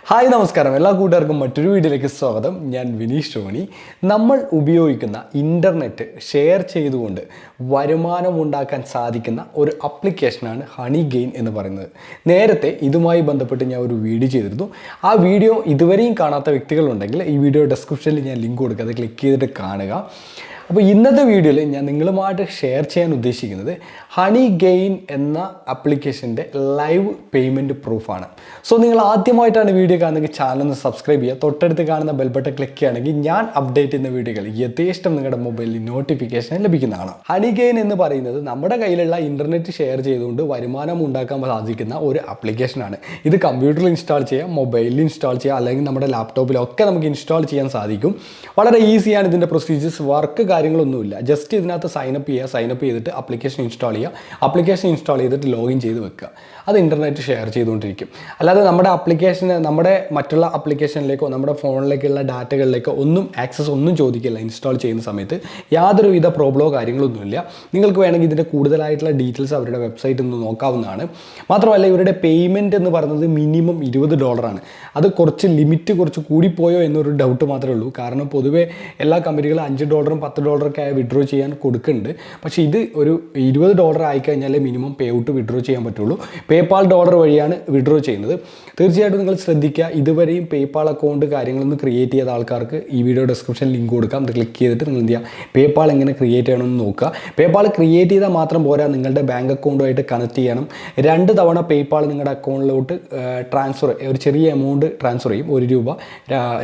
Hi നമസ്കാരം, എല്ലാ കൂട്ടുകാർക്കും മറ്റൊരു വീഡിയോയിലേക്ക് സ്വാഗതം. ഞാൻ വിനീഷ് ടോണി. നമ്മൾ ഉപയോഗിക്കുന്ന ഇൻ്റർനെറ്റ് ഷെയർ ചെയ്തുകൊണ്ട് വരുമാനം ഉണ്ടാക്കാൻ സാധിക്കുന്ന ഒരു ആപ്ലിക്കേഷനാണ് ഹണിഗെയിൻ എന്ന് പറയുന്നത്. നേരത്തെ ഇതുമായി ബന്ധപ്പെട്ട് ഞാൻ ഒരു വീഡിയോ ചെയ്തിരുന്നു. ആ വീഡിയോ ഇതുവരെയും കാണാത്ത വ്യക്തികളുണ്ടെങ്കിൽ ഈ വീഡിയോ ഡിസ്ക്രിപ്ഷനിൽ ഞാൻ ലിങ്ക് കൊടുക്കുക, അത് ക്ലിക്ക് ചെയ്തിട്ട് കാണുക. അപ്പോൾ ഇന്നത്തെ വീഡിയോയിൽ ഞാൻ നിങ്ങളുമായിട്ട് ഷെയർ ചെയ്യാൻ ഉദ്ദേശിക്കുന്നത് ഹണിഗെയിൻ എന്ന ആപ്ലിക്കേഷൻ്റെ ലൈവ് പേയ്മെൻറ്റ് പ്രൂഫാണ്. സോ നിങ്ങൾ ആദ്യമായിട്ടാണ് വീഡിയോ കാണുന്നെങ്കിൽ ചാനൽ ഒന്ന് സബ്സ്ക്രൈബ് ചെയ്യുക. തൊട്ടടുത്ത് കാണുന്ന ബെൽ ബട്ടൺ ക്ലിക്ക് ചെയ്യുകയാണെങ്കിൽ ഞാൻ അപ്ഡേറ്റ് ചെയ്യുന്ന വീഡിയോകൾ യഥേഷ്ടം നിങ്ങളുടെ മൊബൈലിൽ നോട്ടിഫിക്കേഷൻ ലഭിക്കുന്നതാണ്. ഹണിഗെയിൻ എന്ന് പറയുന്നത് നമ്മുടെ കയ്യിലുള്ള ഇൻ്റർനെറ്റ് ഷെയർ ചെയ്തുകൊണ്ട് വരുമാനം ഉണ്ടാക്കാൻ സാധിക്കുന്ന ഒരു ആപ്ലിക്കേഷനാണ്. ഇത് കമ്പ്യൂട്ടറിൽ ഇൻസ്റ്റാൾ ചെയ്യാം, മൊബൈലിൽ ഇൻസ്റ്റാൾ ചെയ്യാം, അല്ലെങ്കിൽ നമ്മുടെ ലാപ്ടോപ്പിലൊക്കെ നമുക്ക് ഇൻസ്റ്റാൾ ചെയ്യാൻ സാധിക്കും. വളരെ ഈസിയാണ് ഇതിൻ്റെ പ്രൊസീജിയേഴ്സ്. വർക്ക് കാര്യങ്ങളൊന്നുമില്ല. ജസ്റ്റ് ഇതിനകത്ത് സൈനപ്പ് ചെയ്തിട്ട് ആപ്ലിക്കേഷൻ ഇൻസ്റ്റാൾ ചെയ്തിട്ട് ലോഗിൻ ചെയ്ത് വെക്കുക. അത് ഇൻ്റർനെറ്റ് ഷെയർ ചെയ്തുകൊണ്ടിരിക്കും. അല്ലാതെ നമ്മുടെ നമ്മുടെ മറ്റുള്ള ആപ്ലിക്കേഷനിലേക്കോ നമ്മുടെ ഫോണിലേക്കുള്ള ഡാറ്റകളിലേക്കോ ആക്സസ് ഒന്നും ചോദിക്കില്ല. ഇൻസ്റ്റാൾ ചെയ്യുന്ന സമയത്ത് യാതൊരുവിധ പ്രോബ്ലമോ കാര്യങ്ങളൊന്നുമില്ല. നിങ്ങൾക്ക് വേണമെങ്കിൽ ഇതിൻ്റെ കൂടുതലായിട്ടുള്ള ഡീറ്റെയിൽസ് അവരുടെ വെബ്സൈറ്റിൽ നിന്ന് നോക്കാവുന്നതാണ്. മാത്രമല്ല ഇവരുടെ പേയ്മെൻറ്റ് എന്ന് പറയുന്നത് മിനിമം $20. അത് കുറച്ച് കൂടിപ്പോയോ എന്നൊരു ഡൗട്ട് മാത്രമേ ഉള്ളൂ. കാരണം പൊതുവേ എല്ലാ കമ്പനികളും $5 $10 വിഡ്രോ ചെയ്യാൻ കൊടുക്കുന്നുണ്ട്. പക്ഷേ ഇത് ഒരു $20 ആയിക്കഴിഞ്ഞാലേ മിനിമം പേ ഔട്ട് വിഡ്രോ ചെയ്യാൻ പറ്റുള്ളൂ. പേപ്പാൽ ഡോളർ വഴിയാണ് വിഡ്രോ ചെയ്യുന്നത്. തീർച്ചയായിട്ടും നിങ്ങൾ ശ്രദ്ധിക്കുക. ഇതുവരെയും പേപ്പാൽ അക്കൗണ്ട് കാര്യങ്ങളൊന്നും ക്രിയേറ്റ് ചെയ്ത ആൾക്കാർക്ക് ഈ വീഡിയോ ഡിസ്ക്രിപ്ഷനിൽ ലിങ്ക് കൊടുക്കാം. അത് ക്ലിക്ക് ചെയ്തിട്ട് നിങ്ങൾ എന്ത് ചെയ്യുക, പേപ്പാൽ എങ്ങനെ ക്രിയേറ്റ് ചെയ്യണമെന്ന് നോക്കുക. പേപ്പാൽ ക്രിയേറ്റ് ചെയ്താൽ മാത്രം പോരാ, നിങ്ങളുടെ ബാങ്ക് അക്കൗണ്ടുമായിട്ട് കണക്ട് ചെയ്യണം. 2 തവണ പേപ്പാൽ നിങ്ങളുടെ അക്കൗണ്ടിലോട്ട് ട്രാൻസ്ഫർ, ഒരു ചെറിയ എമൗണ്ട് ട്രാൻസ്ഫർ ചെയ്യും. $1,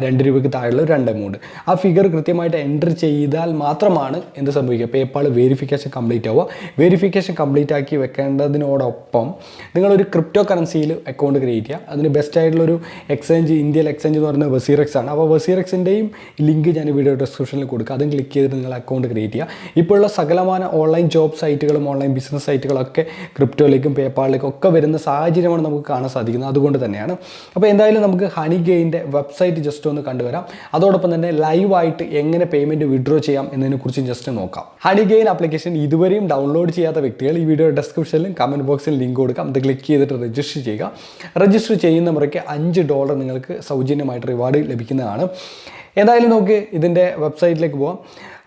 $2 താഴെയുള്ള 2 എമൗണ്ട്. ആ ഫിഗർ കൃത്യമായിട്ട് എൻ്റർ ചെയ്താൽ മാത്രമാണ് എന്ത് സംഭവിക്കുക, പേപ്പാൾ വെരിഫിക്കേഷൻ കംപ്ലീറ്റ് ആവുക. വെരിഫിക്കേഷൻ കംപ്ലീറ്റ് ആക്കി വെക്കേണ്ടതിനോടൊപ്പം നിങ്ങളൊരു ക്രിപ്റ്റോ കറൻസിയിൽ അക്കൗണ്ട് ക്രിയേറ്റ് ചെയ്യുക. അതിന് ബെസ്റ്റ് ആയിട്ടുള്ളൊരു എക്സ്ചേഞ്ച്, ഇന്ത്യയിൽ എക്സ്ചേഞ്ച് എന്ന് പറയുന്നത് വെസീറെക്സ് ആണ്. അപ്പോൾ വെസീറെക്സിൻ്റെയും ലിങ്ക് ഞാൻ വീഡിയോ ഡിസ്ക്രിപ്ഷനിൽ കൊടുക്കുക. അതും ക്ലിക്ക് ചെയ്തിട്ട് നിങ്ങൾ അക്കൗണ്ട് ക്രിയേറ്റ് ചെയ്യുക. ഇപ്പോഴുള്ള സകലമായ ഓൺലൈൻ ജോബ് സൈറ്റുകളും ഓൺലൈൻ ബിസിനസ് സൈറ്റുകളൊക്കെ ക്രിപ്റ്റോയിലേക്കും പേപ്പാളിലേക്കും ഒക്കെ വരുന്ന സാഹചര്യമാണ് നമുക്ക് കാണാൻ സാധിക്കുന്നത്. അതുകൊണ്ട് തന്നെയാണ്. അപ്പോൾ എന്തായാലും നമുക്ക് ഹണിഗെയിൻ്റെ വെബ്സൈറ്റ് ജസ്റ്റ് ഒന്ന് കണ്ടുവരാം. അതോടൊപ്പം തന്നെ ലൈവായിട്ട് എങ്ങനെ പേയ്മെൻറ്റ് വിഡ്രോ ചെയ്യാം എന്നതിനെക്കുറിച്ച് ജസ്റ്റ് നോക്കാം. ഹണിഗെയിൻ ആപ്ലിക്കേഷൻ ഇതുവരെയും ഡൗൺലോഡ് ചെയ്യാത്ത വ്യക്തികൾ ഈ വീഡിയോ ഡിസ്ക്രിപ്ഷനിലും കമൻറ്റ് ബോക്സിൽ ലിങ്ക് കൊടുക്കാം. അത് ക്ലിക്ക് ചെയ്തിട്ട് രജിസ്റ്റർ ചെയ്യുക. രജിസ്റ്റർ ചെയ്യുന്ന മുറയ്ക്ക് $5 നിങ്ങൾക്ക് സൗജന്യമായിട്ട് റിവാർഡ് ലഭിക്കുന്നതാണ്. എന്തായാലും നമുക്ക് ഇതിൻ്റെ വെബ്സൈറ്റിലേക്ക് പോകാം.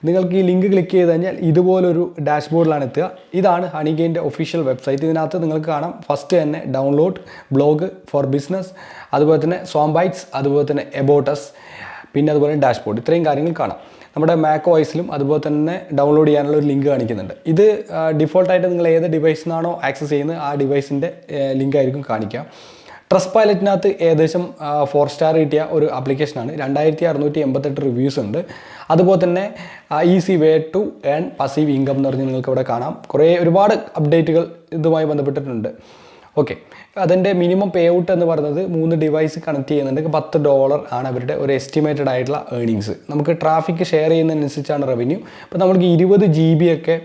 നിങ്ങൾക്ക് ഈ ലിങ്ക് ക്ലിക്ക് ചെയ്ത് കഴിഞ്ഞാൽ ഇതുപോലൊരു ഡാഷ്ബോർഡിലാണ് എത്തുക. ഇതാണ് ഹണിഗെയിൻ്റെ ഒഫീഷ്യൽ വെബ്സൈറ്റ്. ഇതിനകത്ത് നിങ്ങൾക്ക് കാണാം ഫസ്റ്റ് തന്നെ ഡൗൺലോഡ്, ബ്ലോഗ് ഫോർ ബിസിനസ്, അതുപോലെ തന്നെ സോംബൈറ്റ്സ്, അതുപോലെ തന്നെ എബോട്ടസ്, പിന്നെ അതുപോലെ ഡാഷ്ബോർഡ്. ഇത്രയും കാര്യങ്ങൾ കാണാം. നമ്മുടെ മാക് ഓയിസിലും അതുപോലെ തന്നെ ഡൗൺലോഡ് ചെയ്യാനുള്ള ഒരു ലിങ്ക് കാണിക്കുന്നുണ്ട്. ഇത് ഡിഫോൾട്ടായിട്ട് നിങ്ങൾ ഏത് ഡിവൈസിനാണോ ആക്സസ് ചെയ്യുന്നത് ആ ഡിവൈസിൻ്റെ ലിങ്ക് ആയിരിക്കും കാണിക്കുക. ട്രസ്റ്റ് പൈലറ്റിനകത്ത് ഏകദേശം 4 സ്റ്റാർ കിട്ടിയ ഒരു ആപ്ലിക്കേഷനാണ്. 2688 റിവ്യൂസ് ഉണ്ട്. അതുപോലെ തന്നെ easy way to earn passive income എന്ന് പറഞ്ഞ് നിങ്ങൾക്ക് ഇവിടെ കാണാം. ഒരുപാട് അപ്ഡേറ്റുകൾ ഇതുമായി ബന്ധപ്പെട്ടിട്ടുണ്ട്. ഓക്കെ, അതിൻ്റെ മിനിമം പേ ഔട്ട് എന്ന് പറയുന്നത് 3 ഡിവൈസ് കണക്ട് ചെയ്യുന്നുണ്ടെങ്കിൽ $10 ആണ് അവരുടെ ഒരു എസ്റ്റിമേറ്റഡ് ആയിട്ടുള്ള ഏർണിങ്സ്. നമുക്ക് ട്രാഫിക് ഷെയർ ചെയ്യുന്നതിനനുസരിച്ചാണ് റവന്യൂ. അപ്പോൾ നമുക്ക് 20 GB ഒക്കെ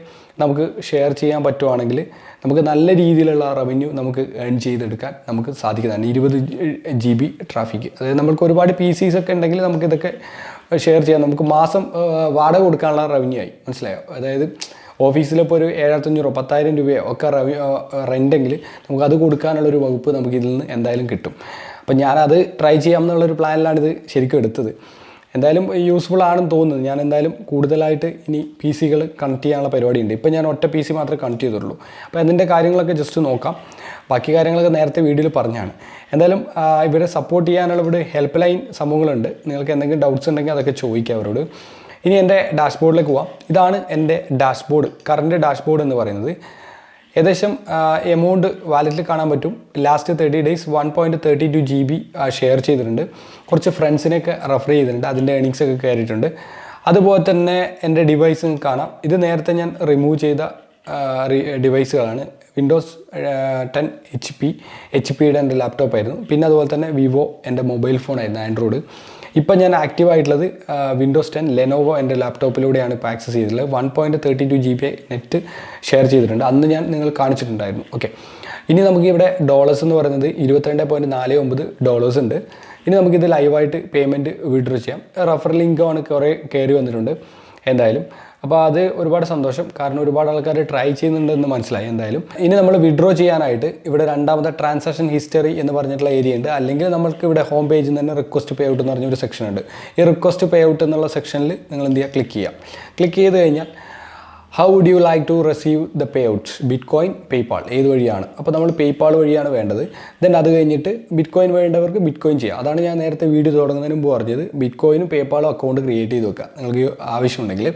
നമുക്ക് ഷെയർ ചെയ്യാൻ പറ്റുവാണെങ്കിൽ നമുക്ക് നല്ല രീതിയിലുള്ള റവന്യൂ നമുക്ക് ഏൺ ചെയ്തെടുക്കാൻ നമുക്ക് സാധിക്കുന്നതാണ്. 20 GB ട്രാഫിക്, അതായത് നമുക്ക് ഒരുപാട് PCs ഒക്കെ ഉണ്ടെങ്കിൽ നമുക്കിതൊക്കെ ഷെയർ ചെയ്യാം. നമുക്ക് മാസം വാടക കൊടുക്കാനുള്ള റവന്യൂ ആയി, മനസ്സിലായോ? അതായത് ഓഫീസിലിപ്പോൾ ഒരു 7500 10,000 രൂപയോ ഒക്കെ റെൻ്റെങ്കിൽ നമുക്കത് കൊടുക്കാനുള്ളൊരു വകുപ്പ് നമുക്ക് ഇതിൽ നിന്ന് എന്തായാലും കിട്ടും. അപ്പം ഞാനത് ട്രൈ ചെയ്യാമെന്നുള്ളൊരു പ്ലാനിലാണ് ഇത് ശരിക്കും എടുത്തത്. എന്തായാലും യൂസ്ഫുൾ ആണെന്ന് തോന്നുന്നത്. ഞാൻ എന്തായാലും കൂടുതലായിട്ട് ഇനി PCകൾ കണക്ട് ചെയ്യാനുള്ള പരിപാടിയുണ്ട്. ഇപ്പം ഞാൻ ഒറ്റ PC മാത്രമേ കണക്ട് ചെയ്തുള്ളൂ. അപ്പോൾ അതിൻ്റെ കാര്യങ്ങളൊക്കെ ജസ്റ്റ് നോക്കാം. ബാക്കി കാര്യങ്ങളൊക്കെ നേരത്തെ വീഡിയോയിൽ പറഞ്ഞാണ്. എന്തായാലും ഇവരെ സപ്പോർട്ട് ചെയ്യാനുള്ള ഇവിടെ ഹെൽപ്പ് ലൈൻ സംഭവങ്ങളുണ്ട്. നിങ്ങൾക്ക് എന്തെങ്കിലും ഡൗട്ട്സ് ഉണ്ടെങ്കിൽ അതൊക്കെ ചോദിക്കാം അവരോട്. ഇനി എൻ്റെ ഡാഷ്ബോർഡിലേക്ക് പോവാം. ഇതാണ് എൻ്റെ ഡാഷ്ബോർഡ്, കറണ്ട് ഡാഷ്ബോർഡ് എന്ന് പറയുന്നത്. ഏകദേശം എമൗണ്ട് വാലറ്റിൽ കാണാൻ പറ്റും. ലാസ്റ്റ് 30 days 1.32 GB ഷെയർ ചെയ്തിട്ടുണ്ട്. കുറച്ച് ഫ്രണ്ട്സിനെയൊക്കെ റെഫർ ചെയ്തിട്ടുണ്ട്. അതിൻ്റെ ഏർണിങ്സ് ഒക്കെ കയറിയിട്ടുണ്ട്. അതുപോലെ തന്നെ എൻ്റെ ഡിവൈസ് കാണാം. ഇത് നേരത്തെ ഞാൻ റിമൂവ് ചെയ്ത ഡിവൈസുകളാണ്. വിൻഡോസ് 10 HP-യുടെ എൻ്റെ ലാപ്ടോപ്പായിരുന്നു. പിന്നെ അതുപോലെ തന്നെ വിവോ എൻ്റെ മൊബൈൽ ഫോണായിരുന്നു, ആൻഡ്രോയിഡ്. ഇപ്പം ഞാൻ ആക്റ്റീവായിട്ടുള്ളത് വിൻഡോസ് 10 ലെനോവോ എൻ്റെ ലാപ്ടോപ്പിലൂടെയാണ് ഇപ്പോൾ ആക്സസ് ചെയ്തിട്ടുള്ളത്. 1.32 GB നെറ്റ് ഷെയർ ചെയ്തിട്ടുണ്ട്. അന്ന് ഞാൻ നിങ്ങൾ കാണിച്ചിട്ടുണ്ടായിരുന്നു. ഓക്കെ, ഇനി നമുക്ക് ഇവിടെ ഡോളേഴ്സ് എന്ന് പറയുന്നത് $22.49 ഉണ്ട്. ഇനി നമുക്കിത് ലൈവായിട്ട് പേയ്മെൻറ്റ് വിഡ്രോ ചെയ്യാം. റഫർ ലിങ്കാണ് കുറേ കയറി വന്നിട്ടുണ്ട്. എന്തായാലും അപ്പോൾ അത് ഒരുപാട് സന്തോഷം, കാരണം ഒരുപാട് ആൾക്കാർ ട്രൈ ചെയ്യുന്നുണ്ടെന്ന് മനസ്സിലായി എന്തായാലും. ഇനി നമ്മൾ വിഡ്രോ ചെയ്യാനായിട്ട് ഇവിടെ രണ്ടാമത്തെ ട്രാൻസാക്ഷൻ ഹിസ്റ്ററി എന്ന് പറഞ്ഞിട്ടുള്ള ഏരിയ ഉണ്ട്, അല്ലെങ്കിൽ നമ്മൾക്ക് ഇവിടെ ഹോം പേജിൽ നിന്ന് തന്നെ റിക്വസ്റ്റ് പേ ഔട്ട് എന്ന് പറഞ്ഞൊരു സെക്ഷൻ ഉണ്ട്. ഈ റിക്വസ്റ്റ് പേ ഔട്ട് എന്നുള്ള സെക്ഷനിൽ നിങ്ങൾ എന്ത് ചെയ്യുക, ക്ലിക്ക് ചെയ്യാം. ക്ലിക്ക് ചെയ്ത് കഴിഞ്ഞാൽ how would you like to receive the payouts, bitcoin, PayPal, ഏത് വഴിയാണ്? അപ്പോൾ നമ്മൾ പേയ്പാൾ വഴിയാണ് വേണ്ടത്. ദെൻ അത് കഴിഞ്ഞിട്ട് ബിറ്റ് കോയിൻ വേണ്ടവർക്ക് ബിറ്റ് കോയിൻ ചെയ്യാം. അതാണ് ഞാൻ നേരത്തെ വീഡിയോ തുടങ്ങുന്നതിന് മുമ്പ് പറഞ്ഞത്, ബിറ്റ് കോയിനും പേയ്പാളും അക്കൗണ്ട് ക്രിയേറ്റ് ചെയ്ത് വെക്കുക നിങ്ങൾക്ക് ആവശ്യമുണ്ടെങ്കിൽ.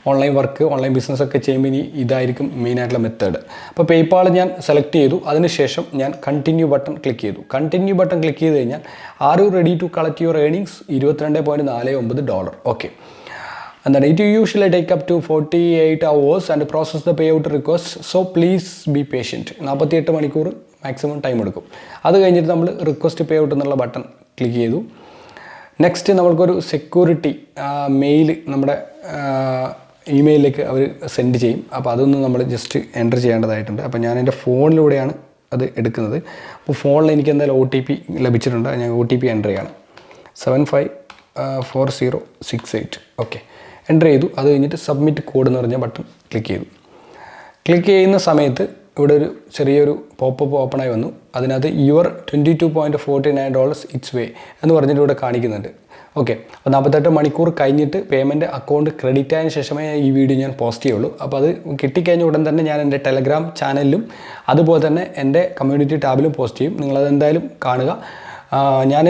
ഓൺലൈൻ വർക്ക്, ഓൺലൈൻ ബിസിനസ്സൊക്കെ ചെയ്യുമ്പോൾ ഇനി ഇതായിരിക്കും മെയിനായിട്ടുള്ള മെത്തേഡ്. അപ്പോൾ പേയ്പാൾ ഞാൻ സെലക്ട് ചെയ്തു. അതിനുശേഷം ഞാൻ കണ്ടിന്യൂ ബട്ടൺ ക്ലിക്ക് ചെയ്തു. കണ്ടിന്യൂ ബട്ടൺ ക്ലിക്ക് ചെയ്ത് കഴിഞ്ഞാൽ are you ready to collect your earnings $22.49. Okay. എന്താണ്, it usually take up to 48 hours and process the payout request, so please be patient. 48 മണിക്കൂർ maximum time എടുക്കും. അത് കഴിഞ്ഞിട്ട് നമ്മൾ request payout എന്നുള്ള button click ചെയ്തു. Next നമ്മൾക്കൊരു security mail നമ്മുടെ ഇമെയിലിലേക്ക് അവർ സെൻഡ് ചെയ്യും. അപ്പോൾ അതൊന്ന് നമ്മൾ ജസ്റ്റ് എൻ്റർ ചെയ്യേണ്ടതായിട്ടുണ്ട്. അപ്പോൾ ഞാൻ എൻ്റെ ഫോണിലൂടെയാണ് അത് എടുക്കുന്നത്. അപ്പോൾ ഫോണിൽ എനിക്ക് എന്തായാലും OTP ലഭിച്ചിട്ടുണ്ട്. ഞാൻ OTP എൻ്റർ ചെയ്യണം, 754068. ഓക്കെ, എൻ്റർ ചെയ്തു. അത് കഴിഞ്ഞിട്ട് സബ്മിറ്റ് കോഡ് എന്ന് പറഞ്ഞ ബട്ടൺ ക്ലിക്ക് ചെയ്തു. ക്ലിക്ക് ചെയ്യുന്ന സമയത്ത് ഇവിടെ ഒരു ചെറിയൊരു പോപ്പപ്പ് ഓപ്പണായി വന്നു. അതിനകത്ത് യുവർ $22.49 ഇറ്റ്സ് വേ എന്ന് പറഞ്ഞിട്ട് ഇവിടെ കാണിക്കുന്നുണ്ട്. ഓക്കെ, അപ്പോൾ 48 മണിക്കൂർ കഴിഞ്ഞിട്ട് പേയ്മെൻറ്റ് അക്കൗണ്ട് ക്രെഡിറ്റ് ആയതിനു ശേഷമേ ഈ വീഡിയോ ഞാൻ പോസ്റ്റ് ചെയ്യുള്ളൂ. അപ്പോൾ അത് കിട്ടിക്കഴിഞ്ഞ ഉടൻ തന്നെ ഞാൻ എൻ്റെ ടെലഗ്രാം ചാനലിലും അതുപോലെ തന്നെ എൻ്റെ കമ്മ്യൂണിറ്റി ടാബിലും പോസ്റ്റ് ചെയ്യും. നിങ്ങളതെന്തായാലും കാണുക. ഞാൻ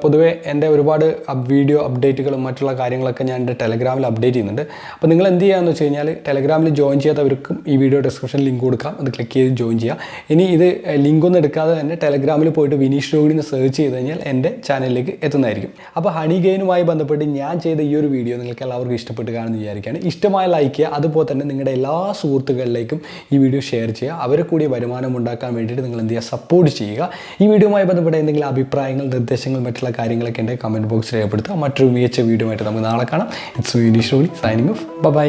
പൊതുവേ എൻ്റെ ഒരുപാട് വീഡിയോ അപ്ഡേറ്റുകളും മറ്റുള്ള കാര്യങ്ങളൊക്കെ ഞാൻ എൻ്റെ ടെലഗ്രാമിൽ അപ്ഡേറ്റ് ചെയ്യുന്നുണ്ട്. അപ്പോൾ നിങ്ങൾ എന്ത് ചെയ്യുകയെന്ന് വെച്ച് കഴിഞ്ഞാൽ ടെലഗ്രാമിൽ ജോയിൻ ചെയ്യാത്തവർക്കും ഈ വീഡിയോ ഡിസ്ക്രിപ്ഷനിൽ ലിങ്ക് കൊടുക്കാം, അത് ക്ലിക്ക് ചെയ്ത് ജോയിൻ ചെയ്യുക. ഇനി ഇത് ലിങ്കൊന്നും എടുക്കാതെ തന്നെ ടെലഗ്രാമിൽ പോയിട്ട് വിനീഷ് രോഹിണി എന്ന് സെർച്ച് ചെയ്ത് കഴിഞ്ഞാൽ എൻ്റെ ചാനലിലേക്ക് എത്തുന്നതായിരിക്കും. അപ്പോൾ ഹണിഗെയിനുമായി ബന്ധപ്പെട്ട് ഞാൻ ചെയ്ത ഈ ഒരു വീഡിയോ നിങ്ങൾക്ക് എല്ലാവർക്കും ഇഷ്ടപ്പെട്ട് കാണുമെന്ന് വിചാരിക്കുകയാണ്. ഇഷ്ടമായ ലൈക്ക് ചെയ്യുക, അതുപോലെ തന്നെ നിങ്ങളുടെ എല്ലാ സുഹൃത്തുക്കളിലേക്കും ഈ വീഡിയോ ഷെയർ ചെയ്യുക. അവരെ കൂടി വരുമാനം ഉണ്ടാക്കാൻ വേണ്ടിയിട്ട് നിങ്ങൾ എന്ത് ചെയ്യുക, സപ്പോർട്ട് ചെയ്യുക. ഈ വീഡിയോയുമായി ബന്ധപ്പെട്ട എന്തെങ്കിലും അഭിപ്രായങ്ങൾ, നിർദ്ദേശങ്ങൾ, മറ്റുള്ള കാര്യങ്ങളൊക്കെ എൻ്റെ കമൻറ്റ് ബോക്സിൽ രേഖപ്പെടുത്തുക. മറ്റൊരു മികച്ച വീഡിയോ ആയിട്ട് നമുക്ക് നാളെ കാണാം. It's Vineesh Rohini signing off. By.